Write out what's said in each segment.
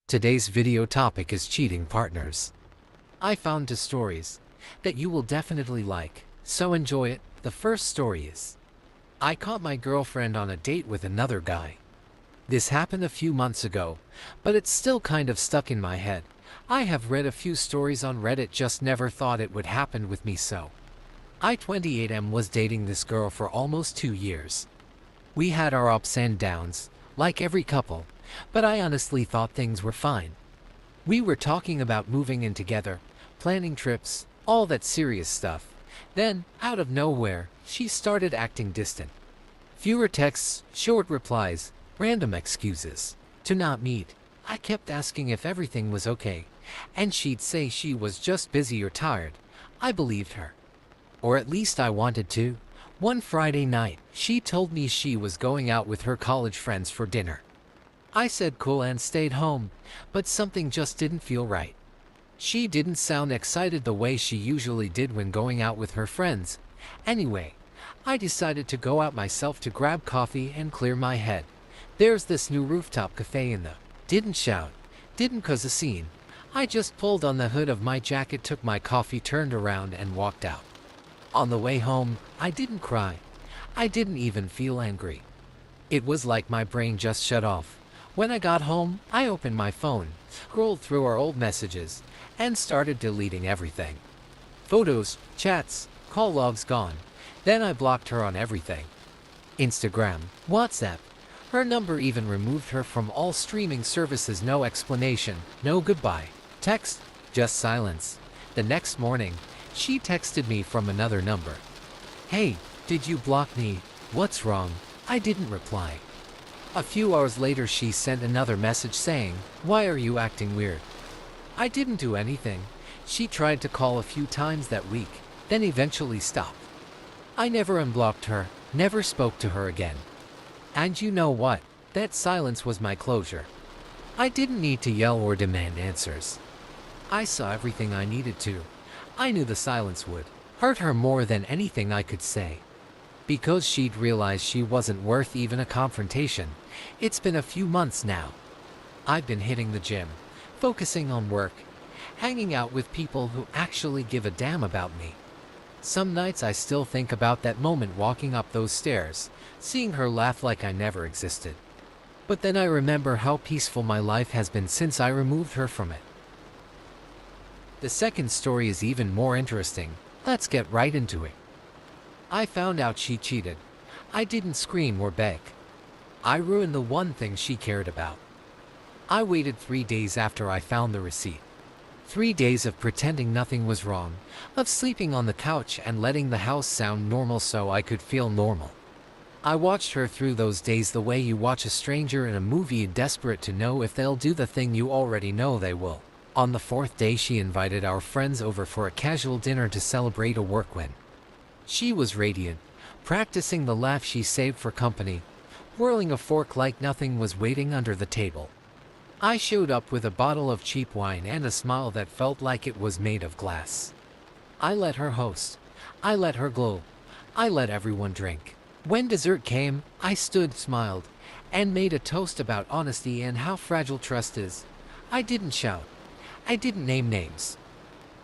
Today's video topic is cheating partners. I found two stories that you will definitely like, so enjoy it. The first story is, I caught my girlfriend on a date with another guy. This happened a few months ago, but it's still kind of stuck in my head. I have read a few stories on Reddit, just never thought it would happen with me. So I 28 was dating this girl for almost 2 years. We had our ups and downs, like every couple, but I honestly thought things were fine. We were talking about moving in together, planning trips, all that serious stuff. Then, out of nowhere, she started acting distant. Fewer texts, short replies, random excuses to not meet. I kept asking if everything was okay, and she'd say she was just busy or tired. I believed her. Or at least I wanted to. One Friday night, she told me she was going out with her college friends for dinner. I said cool and stayed home, but something just didn't feel right. She didn't sound excited the way she usually did when going out with her friends. Anyway, I decided to go out myself to grab coffee and clear my head. There's this new rooftop cafe in the didn't shout, didn't cause a scene. I just pulled on the hood of my jacket, took my coffee, turned around and walked out. On the way home, I didn't cry. I didn't even feel angry. It was like my brain just shut off. When I got home, I opened my phone, scrolled through our old messages, and started deleting everything. Photos, chats, call logs gone. Then I blocked her on everything. Instagram, WhatsApp. Her number, even removed her from all streaming services. No explanation, no goodbye. Text, just silence. The next morning, she texted me from another number. "Hey, did you block me? What's wrong?" I didn't reply. A few hours later, she sent another message saying, "Why are you acting weird?" I didn't do anything. She tried to call a few times that week, then eventually stopped. I never unblocked her, never spoke to her again. And you know what? That silence was my closure. I didn't need to yell or demand answers. I saw everything I needed to. I knew the silence would hurt her more than anything I could say. Because she'd realized she wasn't worth even a confrontation. It's been a few months now. I've been hitting the gym, focusing on work, hanging out with people who actually give a damn about me. Some nights I still think about that moment walking up those stairs, seeing her laugh like I never existed. But then I remember how peaceful my life has been since I removed her from it. The second story is even more interesting. Let's get right into it. I found out she cheated. I didn't scream or beg. I ruined the one thing she cared about. I waited 3 days after I found the receipt. 3 days of pretending nothing was wrong, of sleeping on the couch and letting the house sound normal so I could feel normal. I watched her through those days the way you watch a stranger in a movie, desperate to know if they'll do the thing you already know they will. On the 4th day, she invited our friends over for a casual dinner to celebrate a work win. She was radiant, practicing the laugh she saved for company, whirling a fork like nothing was waiting under the table. I showed up with a bottle of cheap wine and a smile that felt like it was made of glass. I let her host. I let her glow. I let everyone drink. When dessert came, I stood, smiled, and made a toast about honesty and how fragile trust is. I didn't shout. I didn't name names.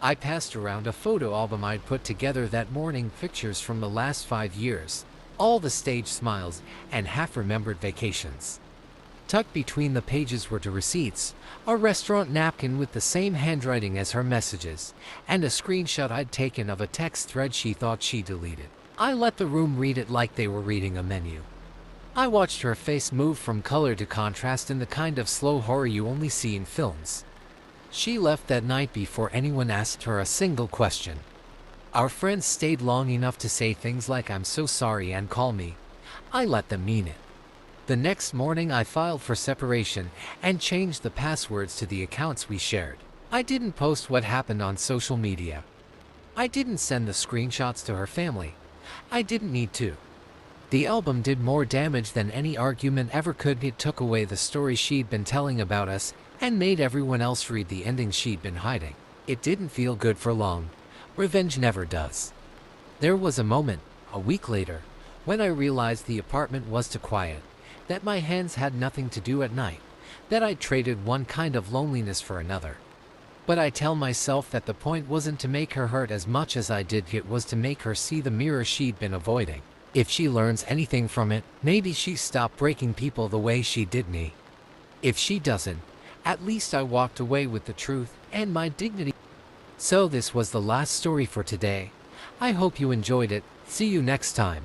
I passed around a photo album I'd put together that morning, pictures from the last 5 years, all the staged smiles and half-remembered vacations. Tucked between the pages were 2 receipts, a restaurant napkin with the same handwriting as her messages, and a screenshot I'd taken of a text thread she thought she deleted. I let the room read it like they were reading a menu. I watched her face move from color to contrast in the kind of slow horror you only see in films. She left that night before anyone asked her a single question. Our friends stayed long enough to say things like "I'm so sorry" and call me. I let them mean it. The next morning, I filed for separation and changed the passwords to the accounts we shared. I didn't post what happened on social media. I didn't send the screenshots to her family. I didn't need to. The album did more damage than any argument ever could. It took away the story she'd been telling about us and made everyone else read the ending she'd been hiding. It didn't feel good for long. Revenge never does. There was a moment, a week later, when I realized the apartment was too quiet, that my hands had nothing to do at night, that I traded one kind of loneliness for another. But I tell myself that the point wasn't to make her hurt as much as I did, it was to make her see the mirror she'd been avoiding. If she learns anything from it, maybe she stopped breaking people the way she did me. If she doesn't, at least I walked away with the truth and my dignity. So this was the last story for today. I hope you enjoyed it. See you next time.